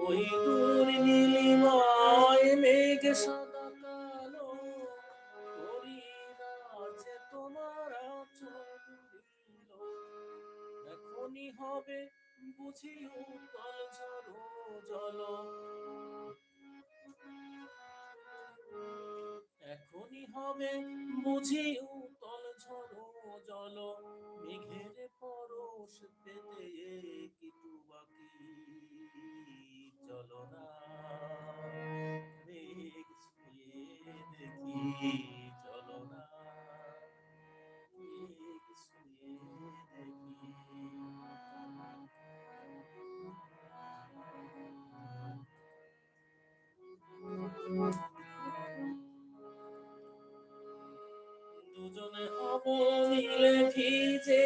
ওই দূর নীলিমায় মেঘ সাদা কালো তরীরা আছে তোমার আচরিল এখনই হবে বুঝি উতল ঝড়ো জল এখনই হবে বুঝি উতল ঝড়ো জল মেঘের পরশ পেতে কিন্তু বাকি চলো না মেঘ ছুঁয়ে দেখি চলো না মেঘ ছুঁয়ে দেখি দুজনে হব মিলে ভিজে